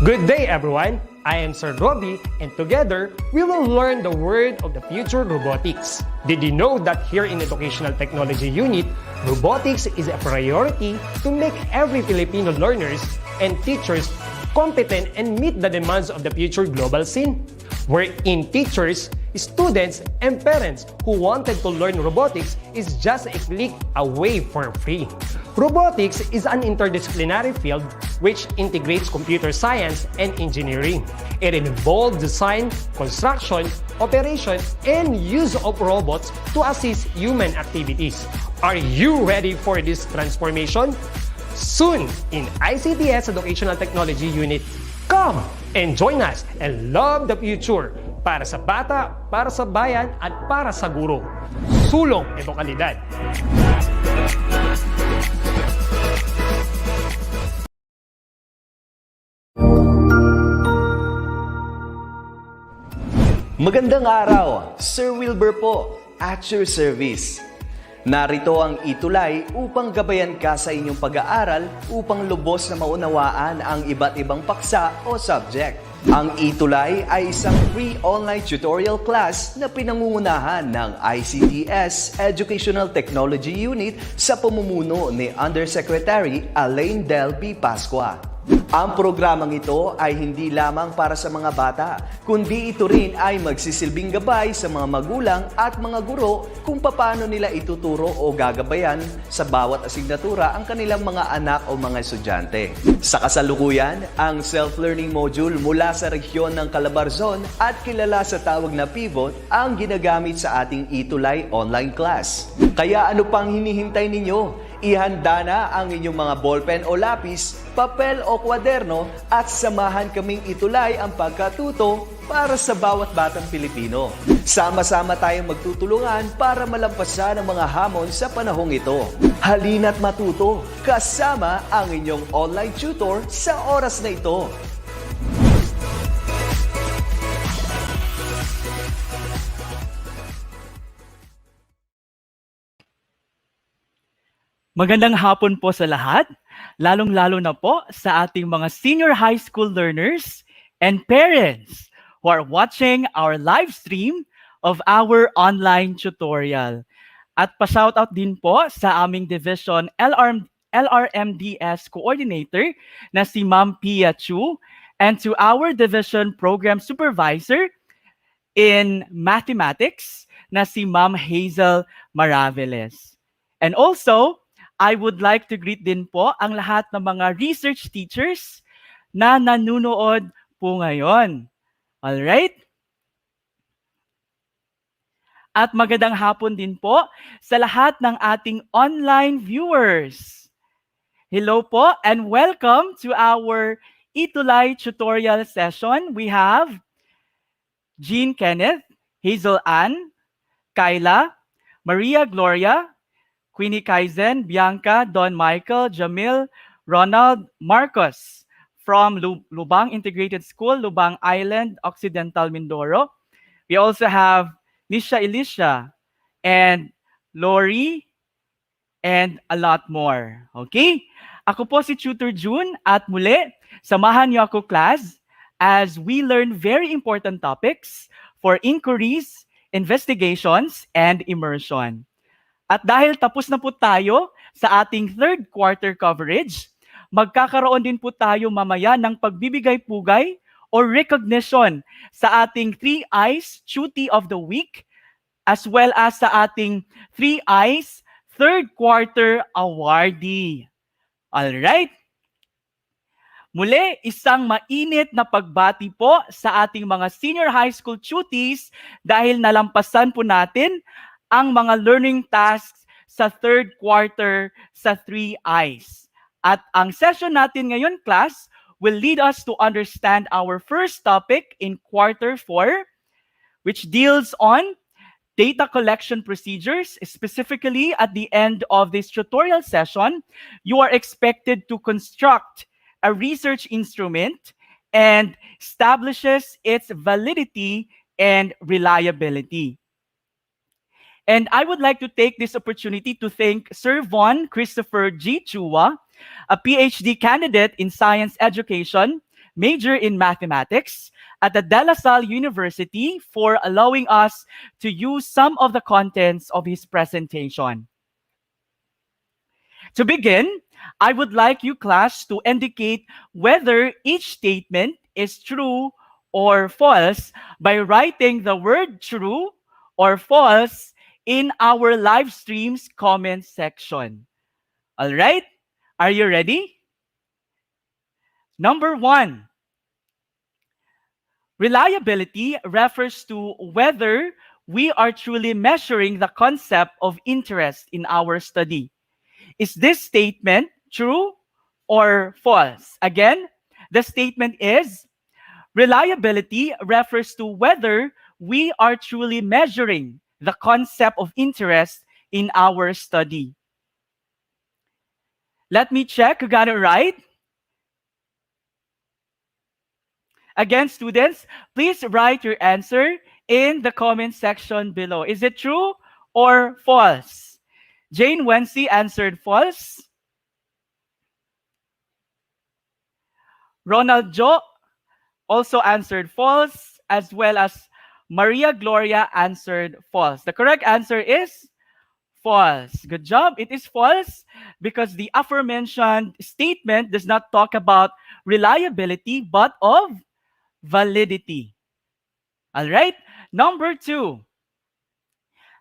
Good day, everyone! I am Sir Robbie, and together, we will learn the word of the future, robotics. Did you know that here in Educational Technology Unit, robotics is a priority to make every Filipino learners and teachers competent and meet the demands of the future global scene? Wherein teachers, students, and parents who wanted to learn robotics is just a click away for free. Robotics is an interdisciplinary field which integrates computer science and engineering. It involves design, construction, operation, and use of robots to assist human activities. Are you ready for this transformation? Soon in ICT's Educational Technology Unit. Come and join us and love the future para sa bata, para sa bayan, at para sa guro. Sulong edukalidad. Magandang araw, Sir Wilbur po, at your service. Narito ang ETUlay upang gabayan ka sa inyong pag-aaral upang lubos na maunawaan ang iba't ibang paksa o subject. Ang ETUlay ay isang free online tutorial class na pinangungunahan ng ICT's Educational Technology Unit sa pamumuno ni Undersecretary Elaine Del B. Pascua. Ang programang ito ay hindi lamang para sa mga bata, kundi ito rin ay magsisilbing gabay sa mga magulang at mga guro kung paano nila ituturo o gagabayan sa bawat asignatura ang kanilang mga anak o mga estudyante. Sa kasalukuyan, ang self-learning module mula sa rehiyon ng Calabarzon at kilala sa tawag na pivot ang ginagamit sa ating ETUlay online class. Kaya ano pang hinihintay ninyo? Ihanda na ang inyong mga ballpen o lapis, papel o kwaderno at samahan kaming itulay ang pagkatuto para sa bawat batang Pilipino. Sama-sama tayong magtutulungan para malampasan ang mga hamon sa panahong ito. Halina't matuto kasama ang inyong online tutor sa oras na ito. Magandang hapon po sa lahat, lalong-lalo na po sa ating mga senior high school learners and parents who are watching our live stream of our online tutorial. At pa-shoutout din po sa aming division LRMDS coordinator na si Ma'am Pia Chu and to our division program supervisor in mathematics na si Ma'am Hazel Maraveles. And also, I would like to greet din po ang lahat ng mga research teachers na nanunood po ngayon. Alright? At magandang hapon din po sa lahat ng ating online viewers. Hello po and welcome to our ETUlay tutorial session. We have Jean Kenneth, Hazel Ann, Kyla, Maria Gloria, Queenie Kaizen, Bianca, Don Michael, Jamil, Ronald, Marcos from Lubang Integrated School, Lubang Island, Occidental Mindoro. We also have Nisha Elisha and Lori and a lot more. Okay? Ako po si Tutor June at muli, samahan niyo ako class as we learn very important topics for inquiries, investigations, and immersion. At dahil tapos na po tayo sa ating third quarter coverage, magkakaroon din po tayo mamaya ng pagbibigay-pugay or recognition sa ating 3 Eyes Tuty of the Week as well as sa ating 3 Eyes third quarter awardee. Alright? Muli, isang mainit na pagbati po sa ating mga senior high school tuties dahil nalampasan po natin ang mga learning tasks sa third quarter sa 3 Eyes. At ang session natin ngayon, class, will lead us to understand our first topic in quarter 4, which deals on data collection procedures. Specifically, at the end of this tutorial session, you are expected to construct a research instrument and establishes its validity and reliability. And I would like to take this opportunity to thank Sir Von Christopher G. Chua, a PhD candidate in science education, major in mathematics at the De La Salle University, for allowing us to use some of the contents of his presentation. To begin, I would like you, class, to indicate whether each statement is true or false by writing the word true or false in our live stream's comment section. All right? Are you ready? Number 1, reliability refers to whether we are truly measuring the concept of interest in our study. Is this statement true or false? Again, the statement is reliability refers to whether we are truly measuring the concept of interest in our study. Let me check who got it right. Again, students, please write your answer in the comment section below. Is it true or false? Jane Wency answered false. Ronald Joe also answered false, as well as Maria Gloria answered false. The correct answer is false. Good job. It is false because the aforementioned statement does not talk about reliability, but of validity. All right. Number 2,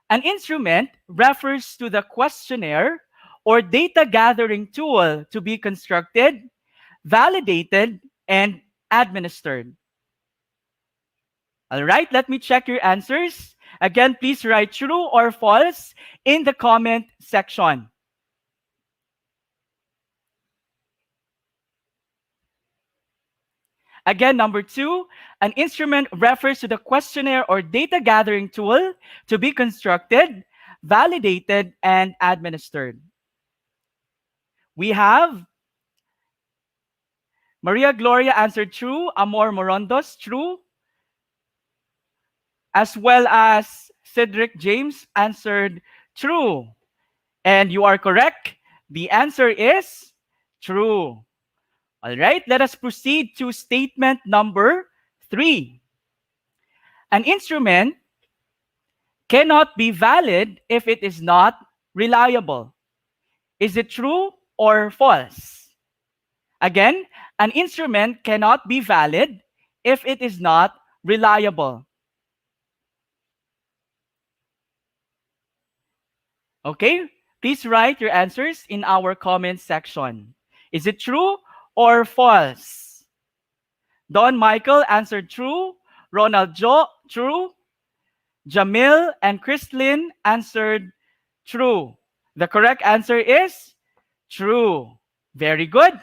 an instrument refers to the questionnaire or data gathering tool to be constructed, validated, and administered. All right, let me check your answers. Again, please write true or false in the comment section. Again, number 2, an instrument refers to the questionnaire or data gathering tool to be constructed, validated, and administered. We have Maria Gloria answered true, Amor Morondos true, as well as Cedric James answered true. And you are correct. The answer is true. All right, let us proceed to statement number 3. An instrument cannot be valid if it is not reliable. Is it true or false? Again, an instrument cannot be valid if it is not reliable. Okay, please write your answers in our comment section. Is it true or false? Don Michael answered true. Ronald Joe, true. Jamil and Christlyn answered true. The correct answer is true. Very good.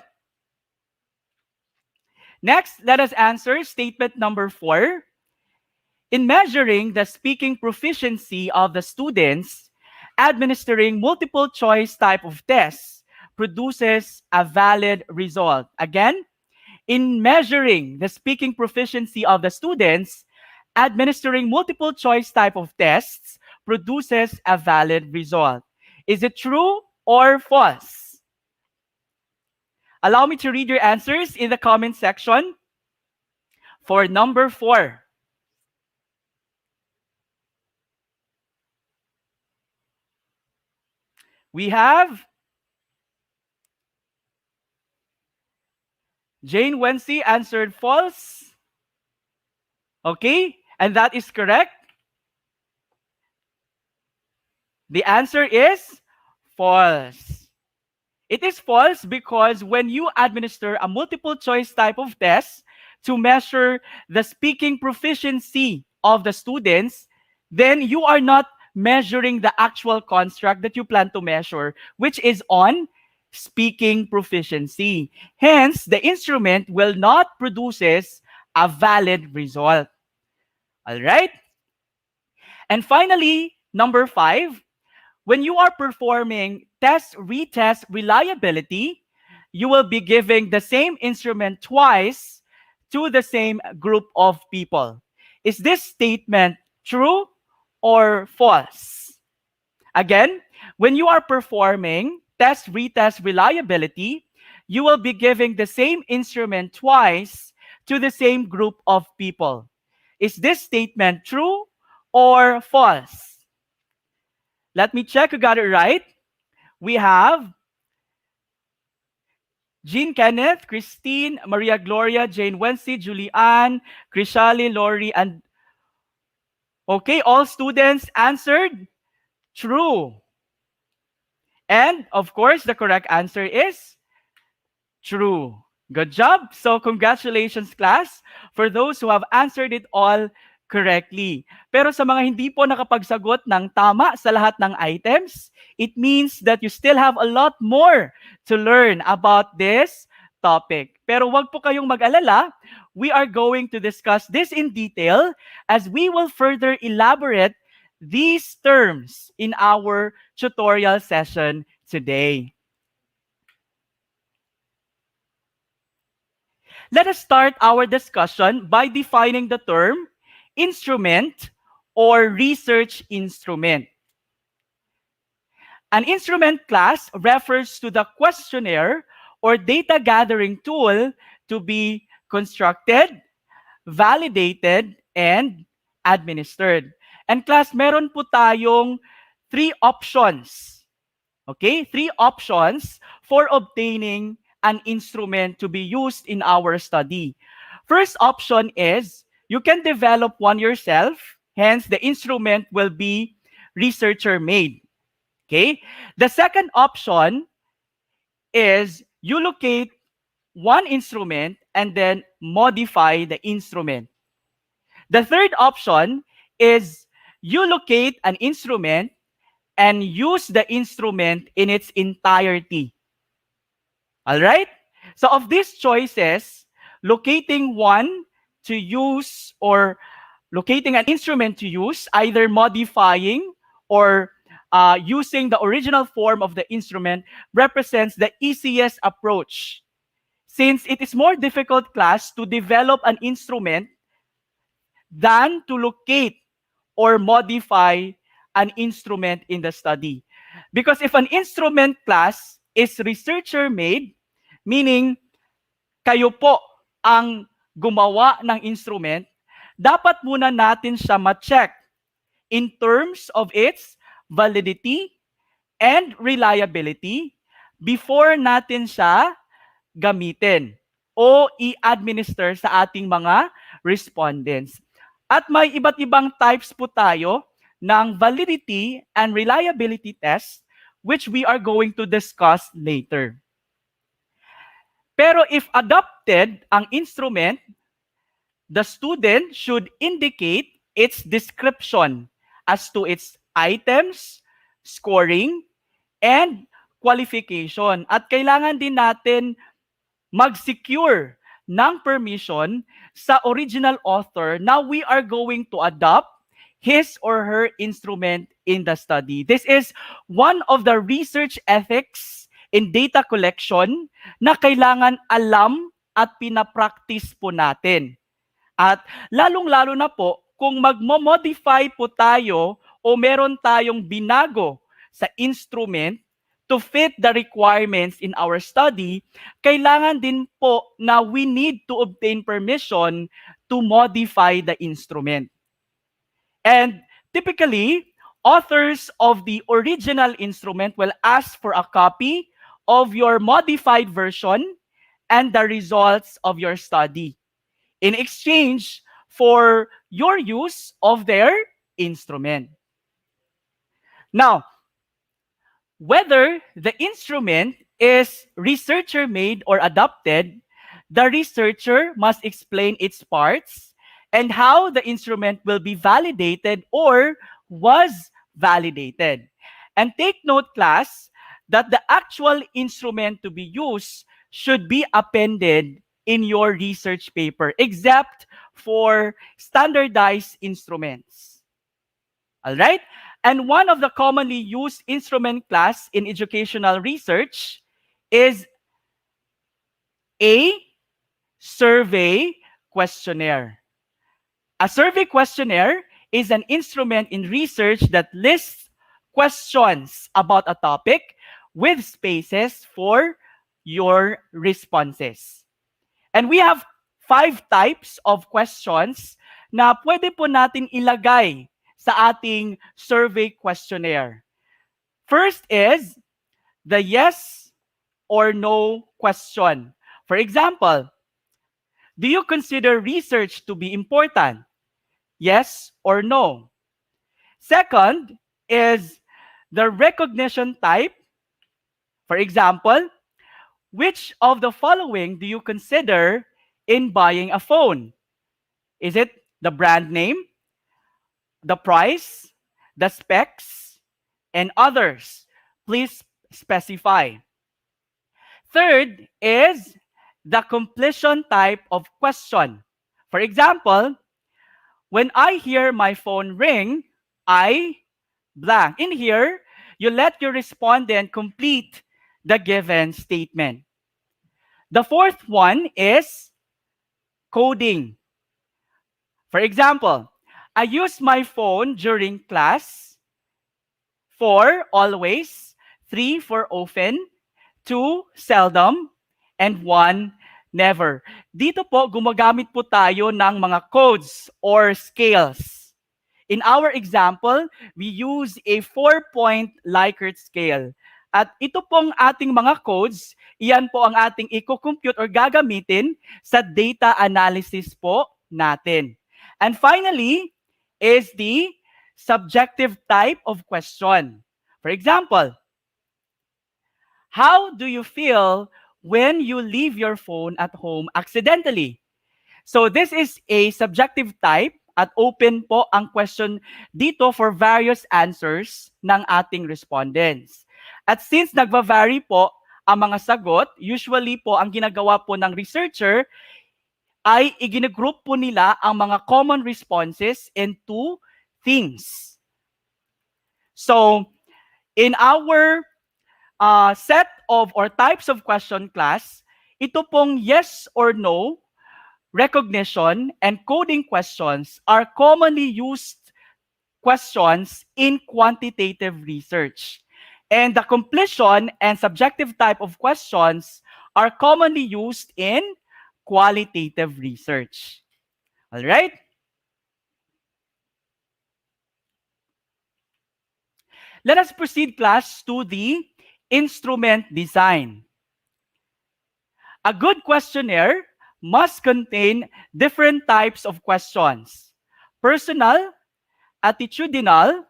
Next, let us answer statement number 4. In measuring the speaking proficiency of the students, administering multiple choice type of tests produces a valid result. Again, in measuring the speaking proficiency of the students, administering multiple choice type of tests produces a valid result. Is it true or false? Allow me to read your answers in the comment section. For number 4, we have Jane Wency answered false. Okay, and that is correct. The answer is false. It is false because when you administer a multiple choice type of test to measure the speaking proficiency of the students, then you are not measuring the actual construct that you plan to measure, which is on speaking proficiency. Hence, the instrument will not produce a valid result. All right? And finally, number 5, when you are performing retest reliability, you will be giving the same instrument twice to the same group of people. Is this statement true or false? Again, when you are performing retest reliability, you will be giving the same instrument twice to the same group of people. Is this statement true or false? Let me check who got it right. We have Jean Kenneth, Christine, Maria Gloria, Jane Wency, Julianne, Krishali, Lori, and okay, all students answered true. And of course, the correct answer is true. Good job. So congratulations, class, for those who have answered it all correctly. Pero sa mga hindi po nakapagsagot ng tama sa lahat ng items, it means that you still have a lot more to learn about this topic. Pero wag po kayong mag-alala. We are going to discuss this in detail as we will further elaborate these terms in our tutorial session today. Let us start our discussion by defining the term instrument or research instrument. An instrument class refers to the questionnaire or data gathering tool to be constructed, validated, and administered. And class, meron po tayong 3 options. Okay? 3 options for obtaining an instrument to be used in our study. First option is you can develop one yourself. Hence, the instrument will be researcher-made. Okay? The second option is you locate one instrument and then modify the instrument. The third option is you locate an instrument and use the instrument in its entirety. All right? So of these choices, locating one to use or locating an instrument to use, either modifying or using the original form of the instrument represents the easiest approach. Since it is more difficult, class, to develop an instrument than to locate or modify an instrument in the study. Because if an instrument, class, is researcher-made, meaning kayo po ang gumawa ng instrument, dapat muna natin siya ma-check in terms of its validity and reliability before natin siya gamitin o i-administer sa ating mga respondents. At may iba't ibang types po tayo ng validity and reliability test which we are going to discuss later. Pero if adopted ang instrument, the student should indicate its description as to its items, scoring, and qualification. At kailangan din natin mag-secure ng permission sa original author na we are going to adopt his or her instrument in the study. This is one of the research ethics in data collection na kailangan alam at pinapractice po natin. At lalong-lalo na po kung magmo-modify po tayo o meron tayong binago sa instrument to fit the requirements in our study, kailangan din po na we need to obtain permission to modify the instrument. And typically, authors of the original instrument will ask for a copy of your modified version and the results of your study in exchange for your use of their instrument. Now, whether the instrument is researcher-made or adopted, the researcher must explain its parts and how the instrument will be validated or was validated. And take note, class, that the actual instrument to be used should be appended in your research paper, except for standardized instruments. All right? And one of the commonly used instrument class in educational research is a survey questionnaire. A survey questionnaire is an instrument in research that lists questions about a topic with spaces for your responses. And we have 5 types of questions na pwede po natin ilagay sa ating survey questionnaire. First is the yes or no question. For example, do you consider research to be important? Yes or no? Second is the recognition type. For example, which of the following do you consider in buying a phone? Is it the brand name, the price, the specs, and others? Please specify. Third is the completion type of question. For example, when I hear my phone ring, I blank. In here, you let your respondent complete the given statement. The fourth one is coding. For example, I use my phone during class. 4, always. 3, for often. 2, seldom. And 1, never. Dito po, gumagamit po tayo ng mga codes or scales. In our example, we use a 4-point Likert scale. At ito pong ating mga codes, iyan po ang ating i-compute or gagamitin sa data analysis po natin. And finally, is the subjective type of question. For example, how do you feel when you leave your phone at home accidentally? So this is a subjective type at open po ang question dito for various answers ng ating respondents. At since nagva-vary po ang mga sagot, usually po ang ginagawa po ng researcher ay iginagroup po nila ang mga common responses into things. So, in our set of or types of question class, ito pong yes or no, recognition, and coding questions are commonly used questions in quantitative research. And the completion and subjective type of questions are commonly used in qualitative research. All right? Let us proceed, class, to the instrument design. A good questionnaire must contain different types of questions: personal, attitudinal,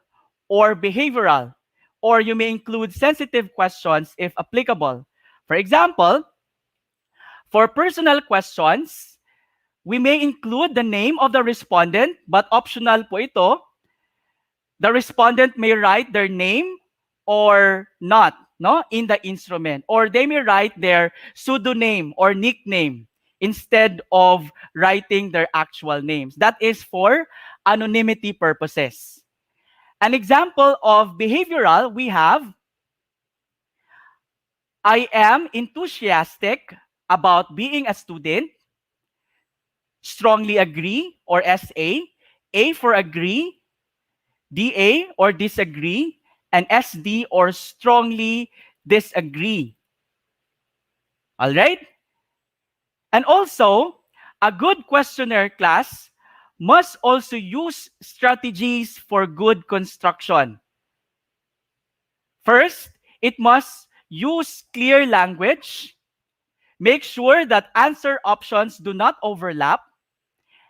or behavioral, or you may include sensitive questions if applicable. For example, for personal questions, we may include the name of the respondent, but optional po ito. The respondent may write their name or not, no, in the instrument, or they may write their pseudonym or nickname instead of writing their actual names. That is for anonymity purposes. An example of behavioral, we have, I am enthusiastic about being a student, strongly agree, or SA, A for agree, DA or disagree, and SD or strongly disagree. All right? And also, a good questionnaire class must also use strategies for good construction. First, it must use clear language, make sure that answer options do not overlap,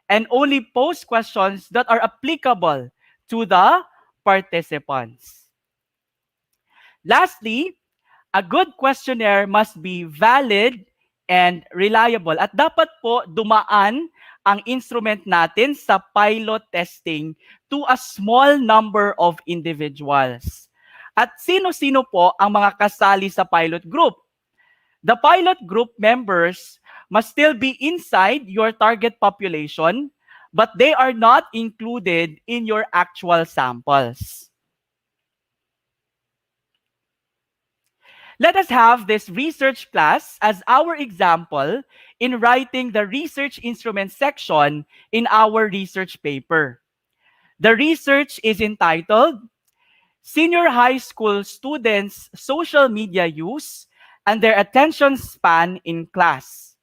and only pose questions that are applicable to the participants. Lastly, a good questionnaire must be valid and reliable. At dapat po dumaan ang instrument natin sa pilot testing to a small number of individuals. At sino-sino po ang mga kasali sa pilot group? The pilot group members must still be inside your target population, but they are not included in your actual samples. Let us have this research class as our example in writing the research instrument section in our research paper. The research is entitled Senior High School Students' Social Media Use and Their Attention Span in Class.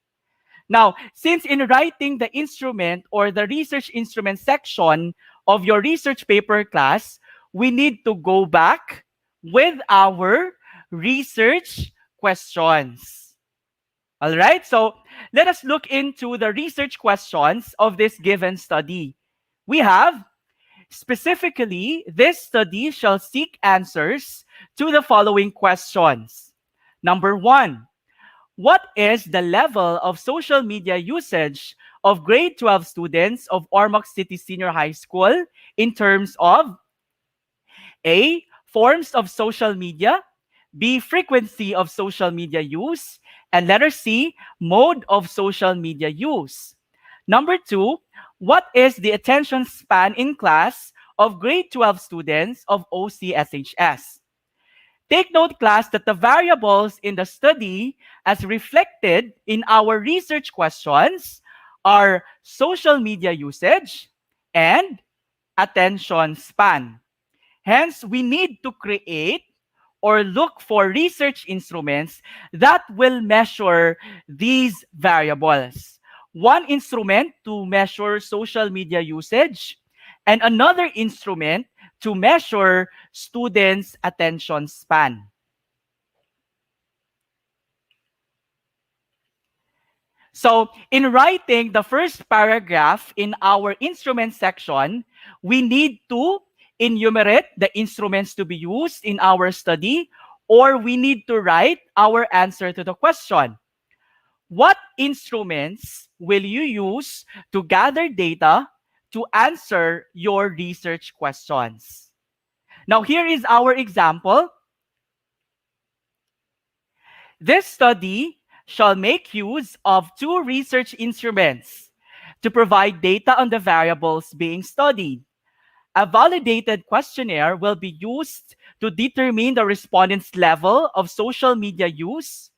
Now, since in writing the instrument or the research instrument section of your research paper class, we need to go back with our research questions. All right, so let us look into the research questions of this given study. We have, specifically, this study shall seek answers to the following questions. Number one, what is the level of social media usage of grade 12 students of Ormoc City Senior High School in terms of A, forms of social media, B, frequency of social media use, and letter C, mode of social media use. Number two, what is the attention span in class of grade 12 students of OCSHS? Take note, class, that the variables in the study as reflected in our research questions are social media usage and attention span. Hence, we need to create or look for research instruments that will measure these variables. One instrument to measure social media usage and another instrument to measure students' attention span. So, in writing the first paragraph in our instrument section, we need to enumerate the instruments to be used in our study, or we need to write our answer to the question. What instruments will you use to gather data to answer your research questions? Now, here is our example. This study shall make use of two research instruments to provide data on the variables being studied. A validated questionnaire will be used to determine the respondents' level of social media use.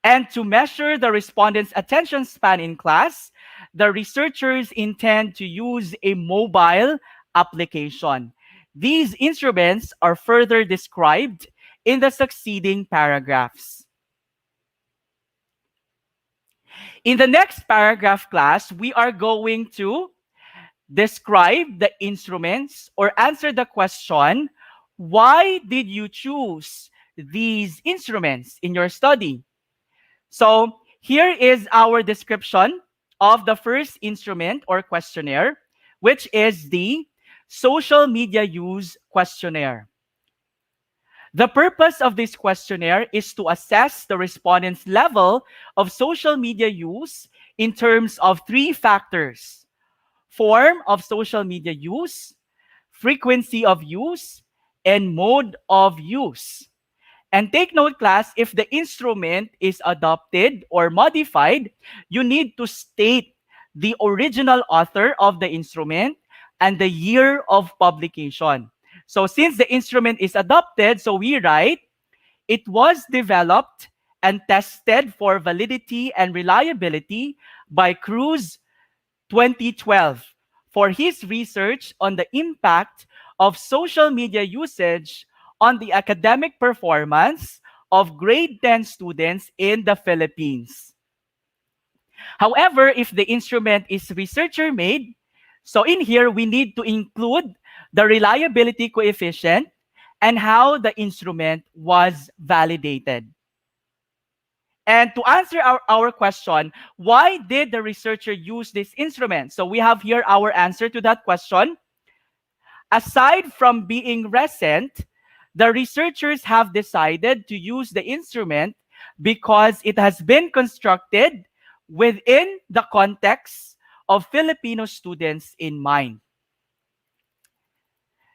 And to measure the respondents' attention span in class, the researchers intend to use a mobile application. These instruments are further described in the succeeding paragraphs. In the next paragraph, class, we are going to describe the instruments or answer the question, why did you choose these instruments in your study? So here is our description of the first instrument or questionnaire, which is the social media use questionnaire. The purpose of this questionnaire is to assess the respondents' level of social media use in terms of three factors: form of social media use, frequency of use, and mode of use. And take note, class, if the instrument is adopted or modified, you need to state the original author of the instrument and the year of publication. So since the instrument is adopted, so we write, it was developed and tested for validity and reliability by Cruz 2012 for his research on the impact of social media usage on the academic performance of grade 10 students in the Philippines. However, if the instrument is researcher made, so in here we need to include the reliability coefficient and how the instrument was validated. And to answer our question, why did the researcher use this instrument? So we have here our answer to that question. Aside from being recent, the researchers have decided to use the instrument because it has been constructed within the context of Filipino students in mind.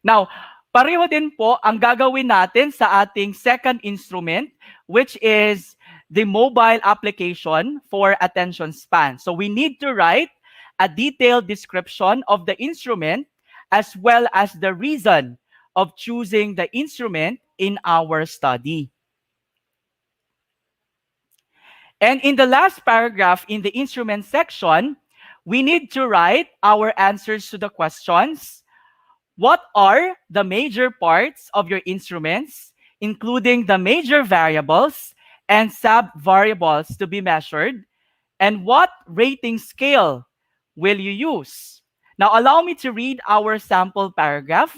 Now, pareho din po ang gagawin natin sa ating second instrument, which is the mobile application for attention span. So we need to write a detailed description of the instrument as well as the reason of choosing the instrument in our study. And in the last paragraph in the instrument section, we need to write our answers to the questions. What are the major parts of your instruments, including the major variables and sub-variables to be measured? And what rating scale will you use? Now, allow me to read our sample paragraph.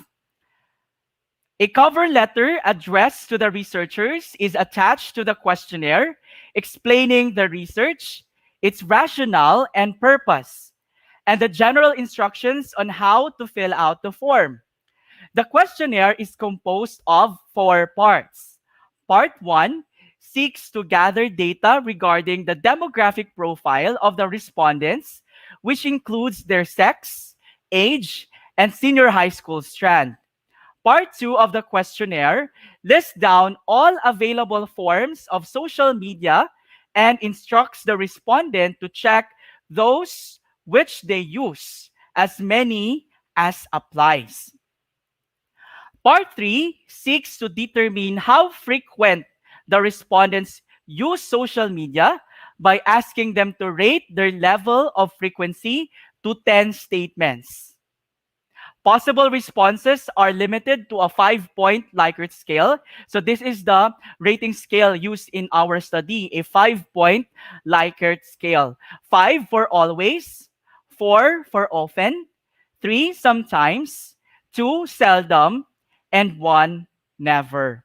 A cover letter addressed to the researchers is attached to the questionnaire, explaining the research, its rationale and purpose, and the general instructions on how to fill out the form. The questionnaire is composed of 4 parts. Part 1 seeks to gather data regarding the demographic profile of the respondents, which includes their sex, age, and senior high school strand. Part 2 of the questionnaire lists down all available forms of social media and instructs the respondent to check those which they use, as many as applies. Part 3 seeks to determine how frequent the respondents use social media by asking them to rate their level of frequency to 10 statements. Possible responses are limited to a 5-point Likert scale. So this is the rating scale used in our study, a 5-point Likert scale. 5 for always, 4 for often, 3 sometimes, 2 seldom, and 1 never.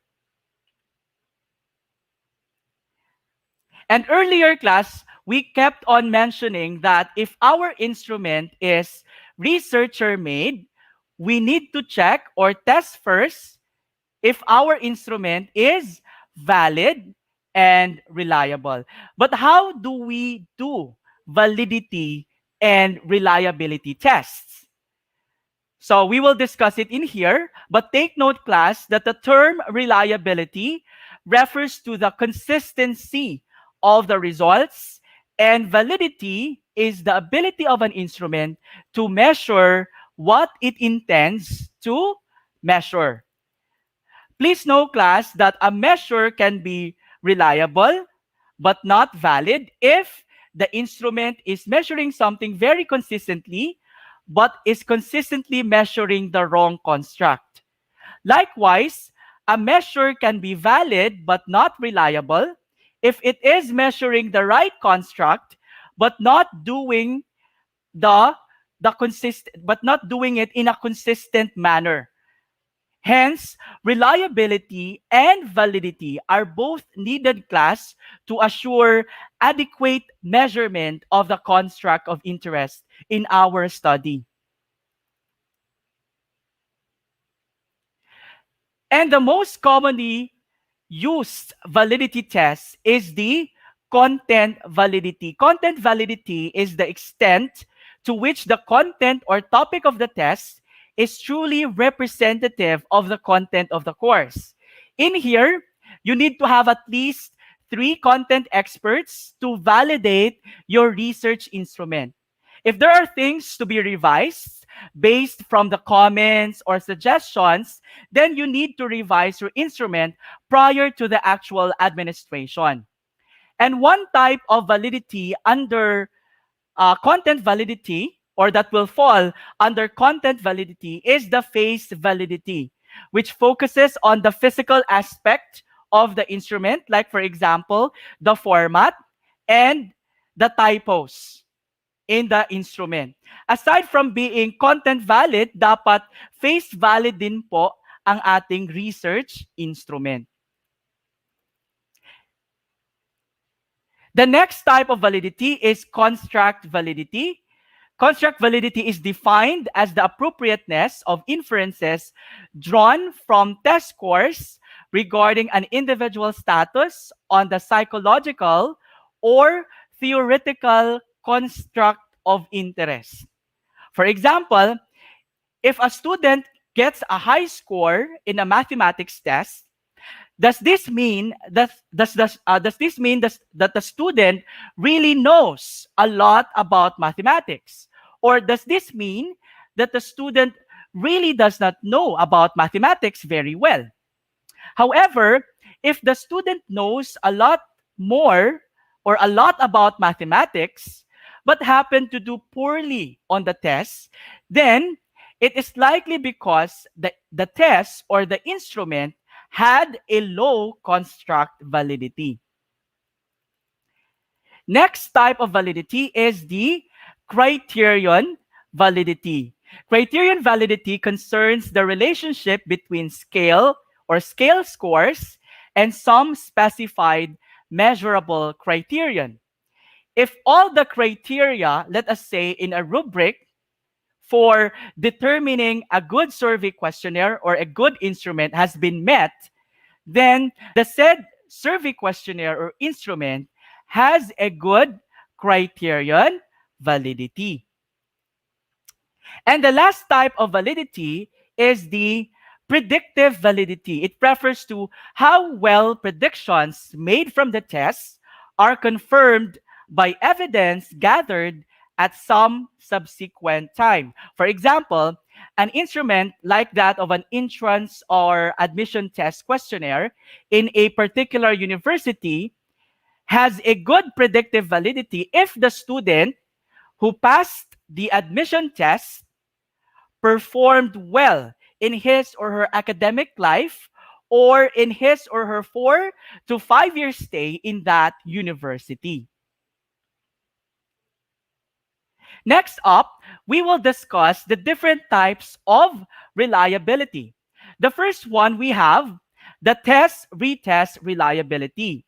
And earlier class, we kept on mentioning that if our instrument is researcher made, we need to check or test first if our instrument is valid and reliable. But how do we do validity and reliability tests? So we will discuss it in here, but take note, class, that the term reliability refers to the consistency of the results, and validity is the ability of an instrument to measure what it intends to measure. Please know, class, that a measure can be reliable but not valid if the instrument is measuring something very consistently but is consistently measuring the wrong construct. Likewise, a measure can be valid but not reliable if it is measuring the right construct but not doing but not doing it in a consistent manner. Hence, reliability and validity are both needed, class, to assure adequate measurement of the construct of interest in our study. And the most commonly used validity test is the content validity. Content validity is the extent to which the content or topic of the test is truly representative of the content of the course. In here, you need to have at least 3 content experts to validate your research instrument. If there are things to be revised based from the comments or suggestions, then you need to revise your instrument prior to the actual administration. And one type of validity under content validity, or that will fall under content validity, is the phase validity, which focuses on the physical aspect of the instrument, like for example, the format and the typos in the instrument. Aside from being content valid, dapat phase valid din po ang ating research instrument. The next type of validity is construct validity. Construct validity is defined as the appropriateness of inferences drawn from test scores regarding an individual status on the psychological or theoretical construct of interest. For example, if a student gets a high score in a mathematics test, does this mean that the student really knows a lot about mathematics? Or does this mean that the student really does not know about mathematics very well? However, if the student knows a lot more or a lot about mathematics, but happen to do poorly on the test, then it is likely because the test or the instrument had a low construct validity. Next type of validity is the criterion validity. Criterion validity concerns the relationship between scale or scale scores and some specified measurable criterion. If all the criteria, let us say in a rubric for determining a good survey questionnaire or a good instrument has been met, then the said survey questionnaire or instrument has a good criterion validity. And the last type of validity is the predictive validity. It refers to how well predictions made from the tests are confirmed by evidence gathered at some subsequent time. For example, an instrument like that of an entrance or admission test questionnaire in a particular university has a good predictive validity if the student who passed the admission test performed well in his or her academic life or in his or her 4 to 5 year stay in that university. Next up, we will discuss the different types of reliability. The first one we have the test-retest reliability.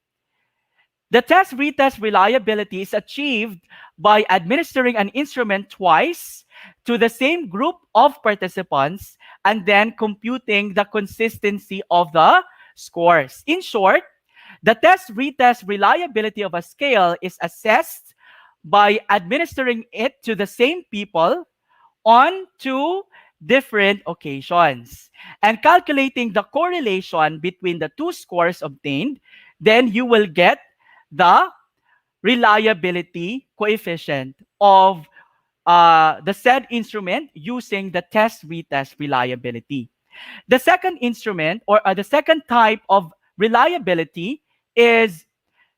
The test-retest reliability is achieved by administering an instrument twice to the same group of participants and then computing the consistency of the scores. In short, the test-retest reliability of a scale is assessed by administering it to the same people on 2 different occasions and calculating the correlation between the 2 scores obtained, then you will get the reliability coefficient of the said instrument using the test-retest reliability. The second instrument or the second type of reliability is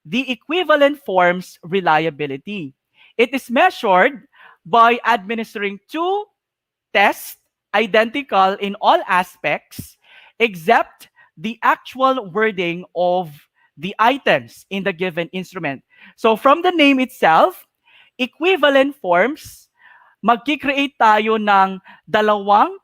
the equivalent forms reliability. It is measured by administering 2 tests identical in all aspects except the actual wording of the items in the given instrument. So from the name itself, equivalent forms, magki-create tayo ng dalawang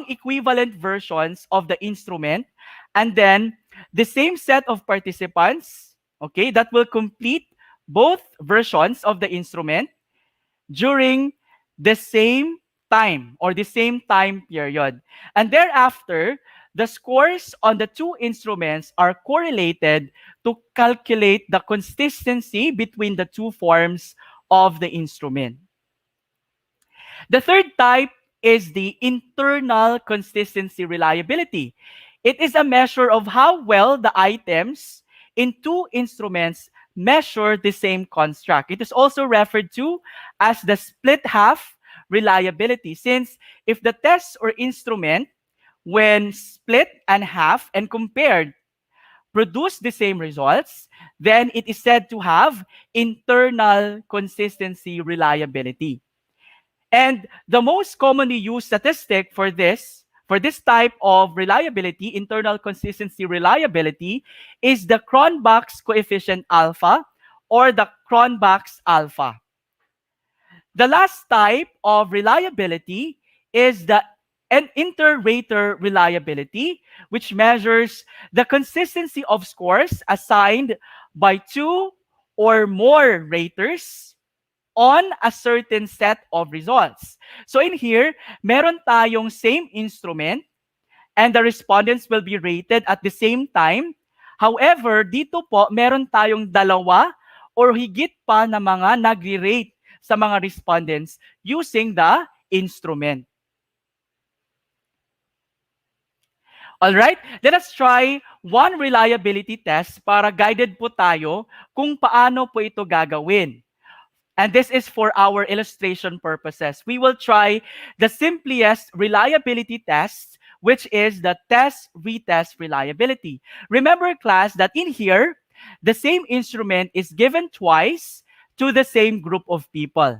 equivalent versions of the instrument, and then the same set of participants, okay, that will complete both versions of the instrument during the same time or the same time period. And thereafter, the scores on the 2 instruments are correlated to calculate the consistency between the 2 forms of the instrument. The third type is the internal consistency reliability. It is a measure of how well the items in 2 instruments measure the same construct. It is also referred to as the split half reliability, since if the test or instrument, when split and half and compared, produce the same results, then it is said to have internal consistency reliability. And the most commonly used statistic for this type of reliability, internal consistency reliability, is the Cronbach's coefficient alpha or the Cronbach's alpha. The last type of reliability is the inter-rater reliability, which measures the consistency of scores assigned by 2 or more raters on a certain set of results. So in here, meron tayong same instrument and the respondents will be rated at the same time. However, dito po, meron tayong dalawa or higit pa na mga nagre-rate sa mga respondents using the instrument. Alright, let us try one reliability test para guided po tayo kung paano po ito gagawin. And this is for our illustration purposes. We will try the simplest reliability test, which is the test-retest reliability. Remember, class, that in here, the same instrument is given twice to the same group of people.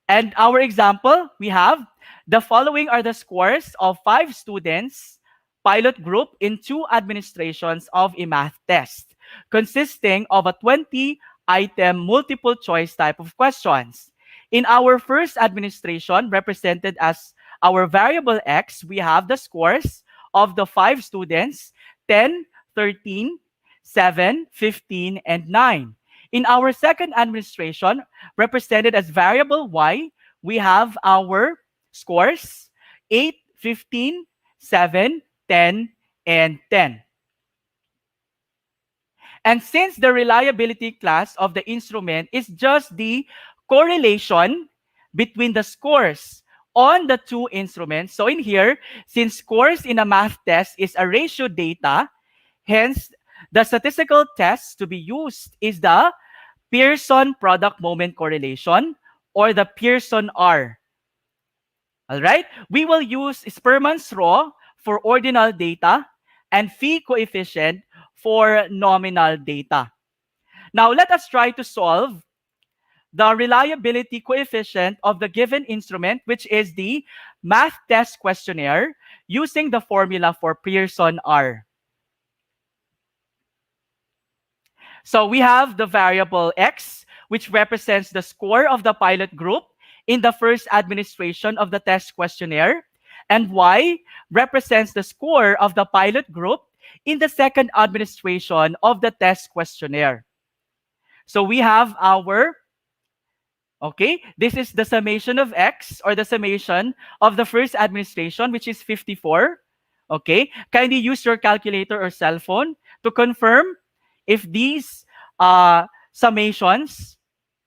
And our example, we have the following are the scores of 5 students, pilot group in 2 administrations of a math test. consisting of a 20-item multiple choice type of questions. In our first administration, represented as our variable x, we have the scores of the 5 students, 10, 13, 7, 15, and 9. In our second administration, represented as variable y, we have our scores 8, 15, 7, 10, and 10. And since the reliability class of the instrument is just the correlation between the scores on the two instruments, so in here, since scores in a math test is a ratio data, hence the statistical test to be used is the Pearson product moment correlation, or the Pearson R. All right? We will use Spearman's law for ordinal data and phi coefficient for nominal data. Now, let us try to solve the reliability coefficient of the given instrument, which is the math test questionnaire, using the formula for Pearson R. So we have the variable x, which represents the score of the pilot group in the first administration of the test questionnaire, and y represents the score of the pilot group in the second administration of the test questionnaire. So we have our, okay, this is the summation of x, or the summation of the first administration, which is 54. Okay, kindly use your calculator or cell phone to confirm if these summations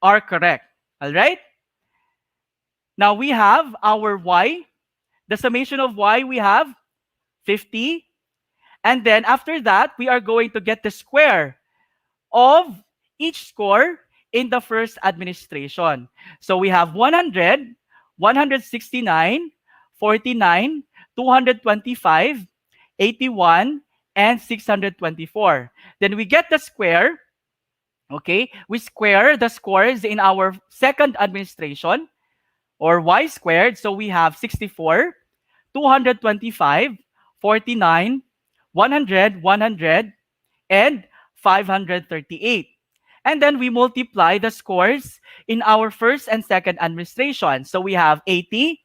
are correct. All right? Now we have our y. The summation of y, we have 50. And then after that, we are going to get the square of each score in the first administration. So we have 100, 169, 49, 225, 81, and 624. Then we get the square. Okay, we square the scores in our second administration, or y squared. So we have 64, 225, 49, 100, 100, and 538. And then we multiply the scores in our first and second administration. So we have 80,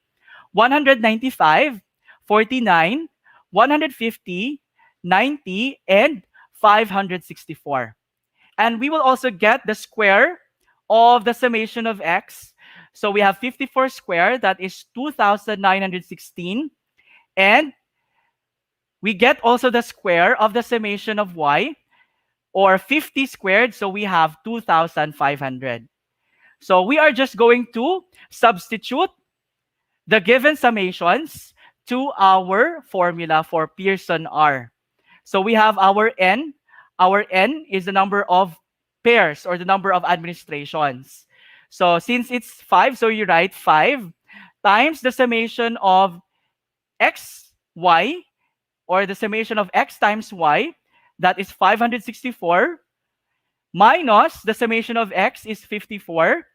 195, 49, 150, 90, and 564. And we will also get the square of the summation of x. So we have 54 squared, that is 2,916. And we get also the square of the summation of y, or 50 squared, so we have 2,500. So we are just going to substitute the given summations to our formula for Pearson R. So we have our n. Our n is the number of pairs, or the number of administrations. So since it's 5, so you write 5 times the summation of x, y, or the summation of x times y, that is 564, minus the summation of x is 54,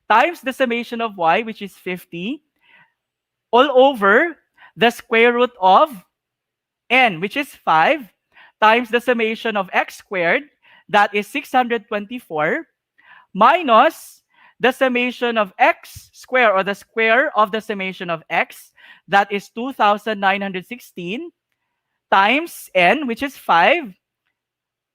times the summation of y, which is 50, all over the square root of n, which is 5, times the summation of x squared, that is 624, minus the summation of x squared, or the square of the summation of x, that is 2,916, times n, which is 5.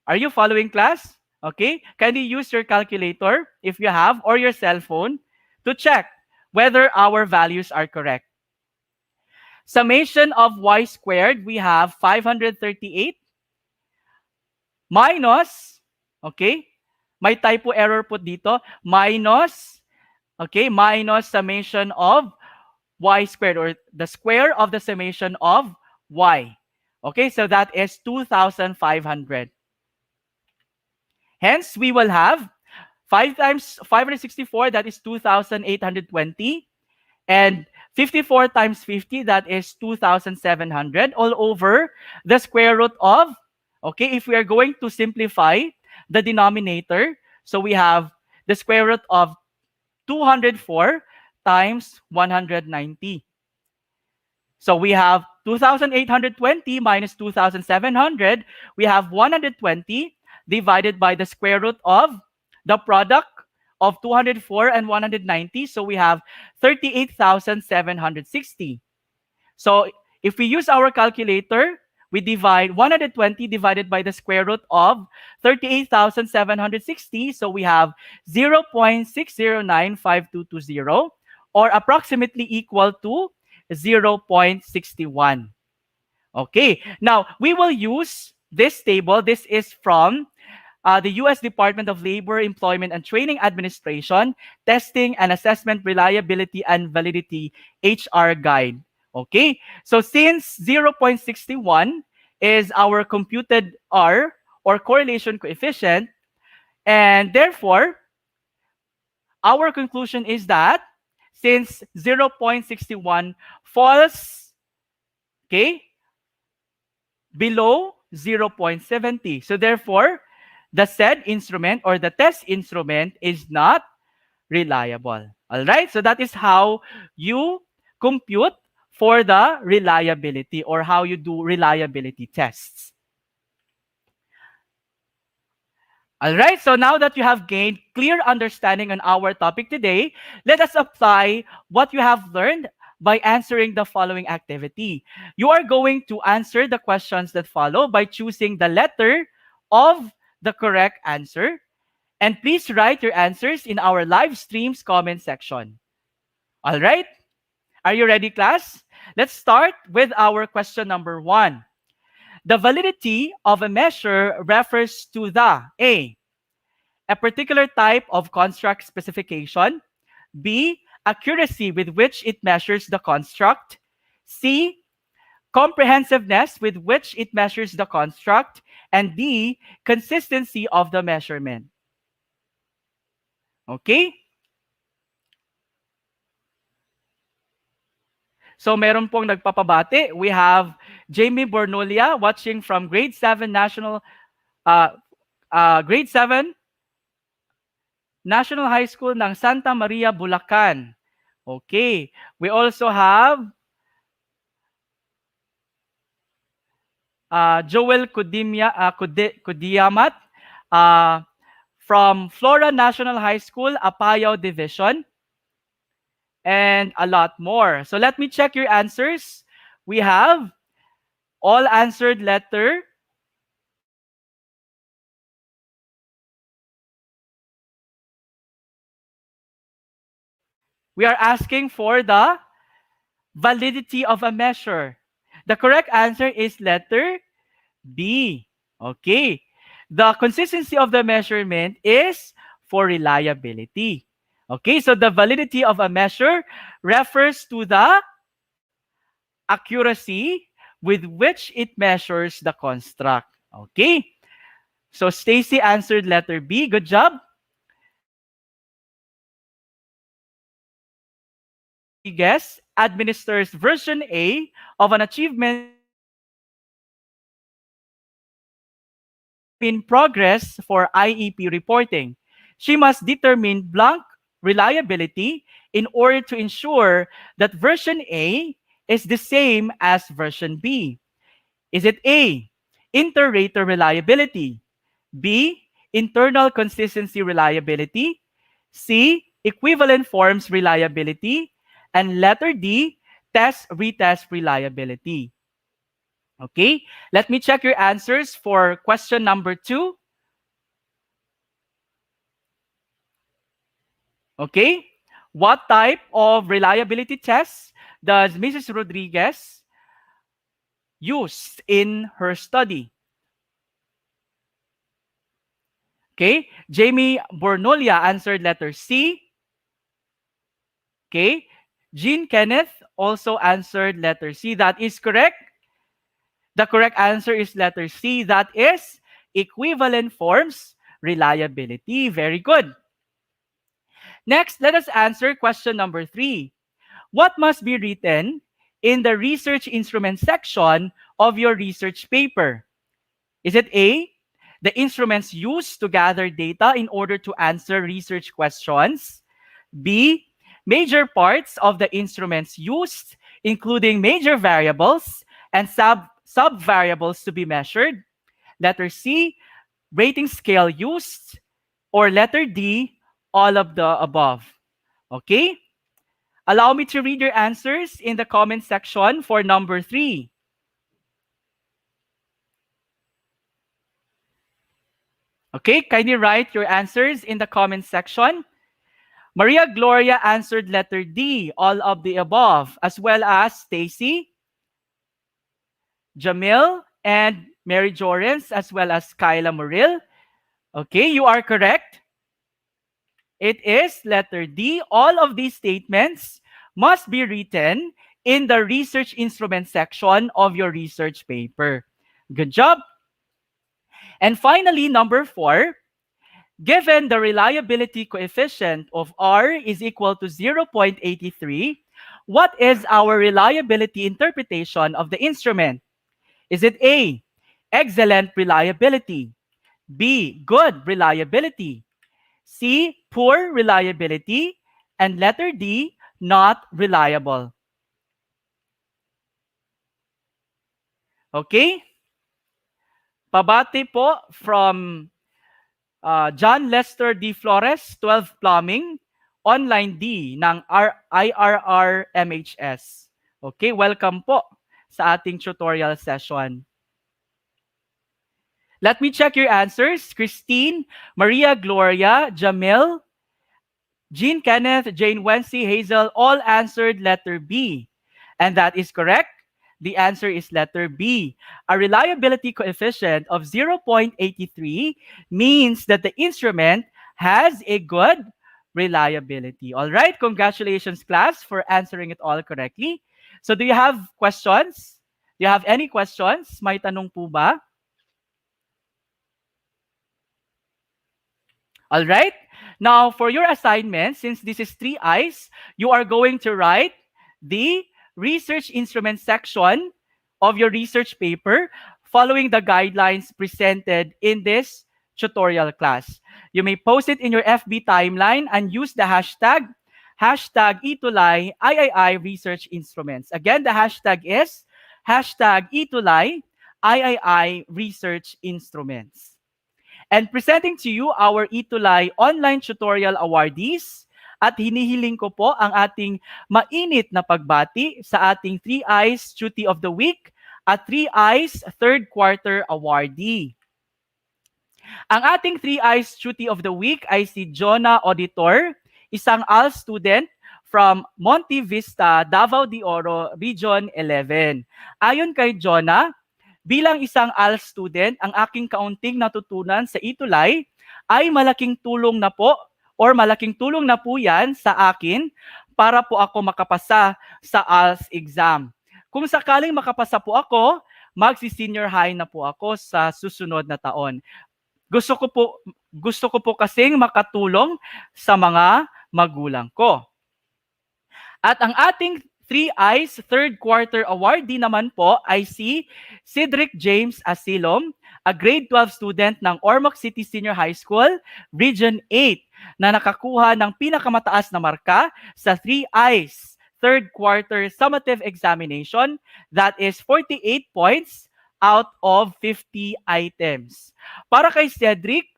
Are you following, class? Okay. Kindly use your calculator, if you have, or your cell phone, to check whether our values are correct. Summation of y squared, we have 538 minus, okay, may typo error po dito, minus, okay, minus summation of y squared, or the square of the summation of y. Okay, so that is 2,500. Hence, we will have 5 times 564, that is 2,820. And 54 times 50, that is 2,700, all over the square root of, okay, if we are going to simplify the denominator, so we have the square root of 204 times 190. So we have 2,820 minus 2,700, we have 120. divided by the square root of the product of 204 and 190. So we have 38,760. So if we use our calculator, we divide 120 divided by the square root of 38,760. So we have 0.6095220, or approximately equal to 0.61. Okay, now we will use this table. This is from the U.S. Department of Labor, Employment and Training Administration, Testing and Assessment Reliability and Validity HR Guide. Okay, so since 0.61 is our computed R, or correlation coefficient, and therefore, our conclusion is that since 0.61 falls, okay, below 0.70, so therefore, the said instrument or the test instrument is not reliable. All right, so that is how you compute for the reliability, or how you do reliability tests. All right, so now that you have gained clear understanding on our topic today, let us apply what you have learned by answering the following activity. You are going to answer the questions that follow by choosing the letter of the correct answer. And please write your answers in our live stream's comment section. All right? Are you ready, class? Let's start with our question number 1. The validity of a measure refers to the A, a particular type of construct specification, B, accuracy with which it measures the construct, C, comprehensiveness with which it measures the construct, and D, consistency of the measurement. Okay? So meron pong nagpapabati. We have Jamie Bornolia watching from grade 7 grade 7 National High School ng Santa Maria, Bulacan. Okay. We also have Joel Kudiamat from Flora National High School, Apayao Division, and a lot more. So let me check your answers. We have all answered letter we are asking for the validity of a measure. The correct answer is letter B. Okay. The consistency of the measurement is for reliability. Okay, so the validity of a measure refers to the accuracy with which it measures the construct. Okay, so Stacy answered letter B. Good job. Guess administers version A of an achievement in progress for IEP reporting. She must determine blank reliability in order to ensure that version A is the same as version B. Is it A, inter-rater reliability, B, internal consistency reliability, C, equivalent forms reliability, and letter D, test-retest reliability? Okay, let me check your answers for question number 2. Okay, what type of reliability tests does Mrs. Rodriguez use in her study? Okay, Jamie Bornolia answered letter C. Okay, Jean Kenneth also answered letter C. That is correct. The correct answer is letter C. That is equivalent forms reliability. Very good. Next, let us answer question number 3. What must be written in the research instrument section of your research paper? Is it A, the instruments used to gather data in order to answer research questions? B, major parts of the instruments used, including major variables and sub-variables to be measured? Letter C, rating scale used, or letter D, all of the above. Okay? Allow me to read your answers in the comment section for number 3. Okay, kindly write your answers in the comment section. Maria Gloria answered letter D, all of the above, as well as Stacy, Jamil, and Mary Jorens, as well as Kyla Muril. Okay, you are correct. It is letter D. All of these statements must be written in the research instrument section of your research paper. Good job. And finally, number 4, given the reliability coefficient of R is equal to 0.83, what is our reliability interpretation of the instrument? Is it A, excellent reliability, B, good reliability, C, poor reliability, and letter D, not reliable? Okay? Pabati po from John Lester D. Flores, 12 Plumbing, online D ng IRR MHS. Okay, welcome po sa ating tutorial session. Let me check your answers. Christine, Maria Gloria, Jamil, Jean Kenneth, Jane Wency, Hazel, all answered letter B. And that is correct. The answer is letter B. A reliability coefficient of 0.83 means that the instrument has a good reliability. All right, congratulations class for answering it all correctly. So do you have questions? Do you have any questions? May tanong po ba? All right. Now, for your assignment, since this is 3 I's, you are going to write the research instrument section of your research paper following the guidelines presented in this tutorial class. You may post it in your FB timeline and use the hashtag ETUlay III Research Instruments. Again, the hashtag is hashtag ETUlay III Research Instruments. And presenting to you our ETUlay online tutorial awardees, at hinihiling ko po ang ating mainit na pagbati sa ating 3 I's Duty of the Week at 3 I's Third Quarter Awardee. Ang ating 3 I's Duty of the Week ay si Jonah Auditor, isang AL student from Monte Vista, Davao de Oro, Region 11. Ayon kay Jonah, bilang isang AL student, ang aking kaunting natutunan sa ETUlay ay malaking tulong na po yan sa akin para po ako makapasa sa ALS exam. Kung sakaling makapasa po ako, magsi-senior high na po ako sa susunod na taon. Gusto ko po kasing makatulong sa mga magulang ko. At ang ating 3 I's Third Quarter Awardee naman po ay si Cedric James Asilom, a grade 12 student ng Ormoc City Senior High School, Region 8, na nakakuha ng pinakamataas na marka sa 3 I's Third Quarter Summative Examination, that is 48 points out of 50 items. Para kay Cedric,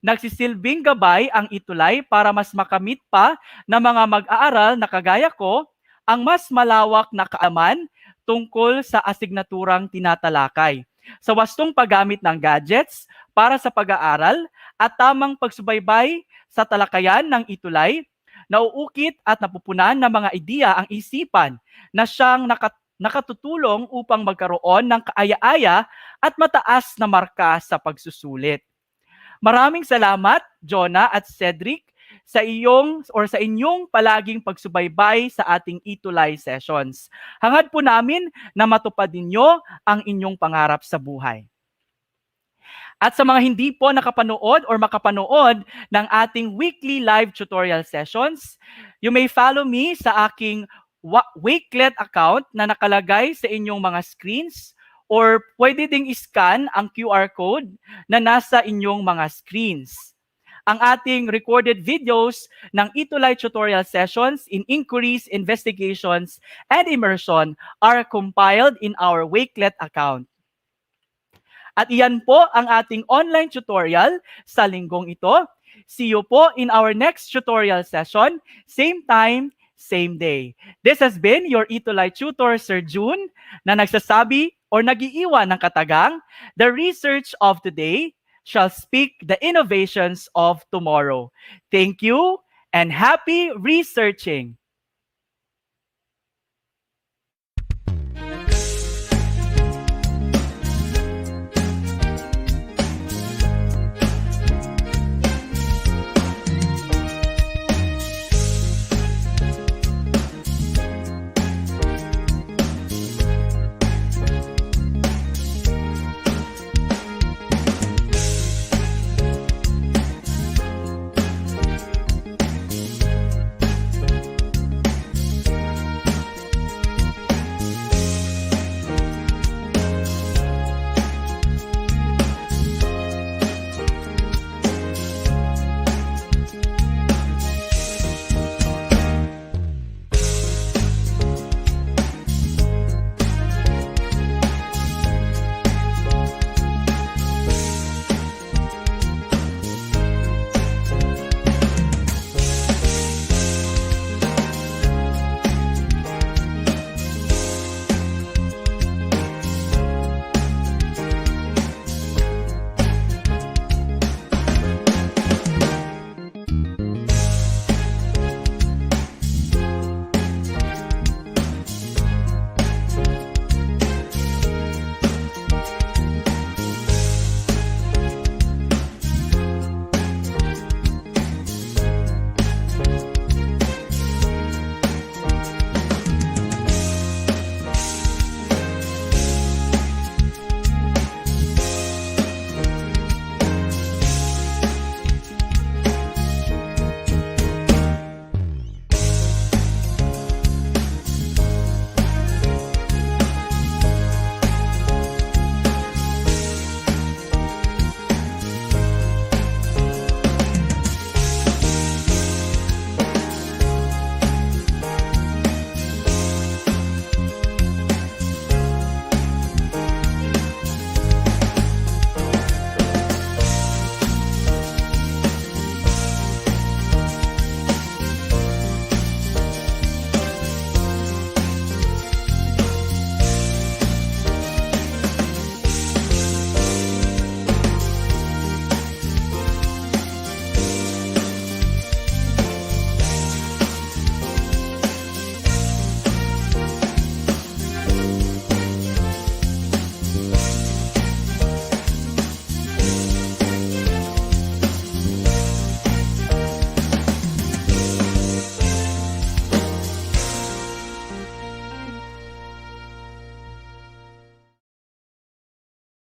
nagsisilbing gabay ang ETUlay para mas makamit pa ng mga mag-aaral na kagaya ko ang mas malawak na kaalaman tungkol sa asignaturang tinatalakay, sa wastong paggamit ng gadgets para sa pag-aaral at tamang pagsubaybay sa talakayan ng ETUlay, nauukit at napupunan ng mga ideya ang isipan na siyang nakatutulong upang magkaroon ng kaaya-aya at mataas na marka sa pagsusulit. Maraming salamat, Jonah at Cedric, sa inyong palaging pagsubaybay sa ating ETUlay sessions. Hangad po namin na matupad ninyo ang inyong pangarap sa buhay. At sa mga hindi po nakapanood or makapanood ng ating weekly live tutorial sessions, you may follow me sa aking Wakelet account na nakalagay sa inyong mga screens, or pwede ding iscan ang QR code na nasa inyong mga screens. Ang ating recorded videos ng ETUlay tutorial sessions in inquiries, investigations, and immersion are compiled in our Wakelet account. At iyan po ang ating online tutorial sa linggong ito. See you po in our next tutorial session, same time, same day. This has been your ETUlay tutor, Sir June, na nagsasabi or nagiiwan ng katagang, the research of today shall speak the innovations of tomorrow. Thank you and happy researching!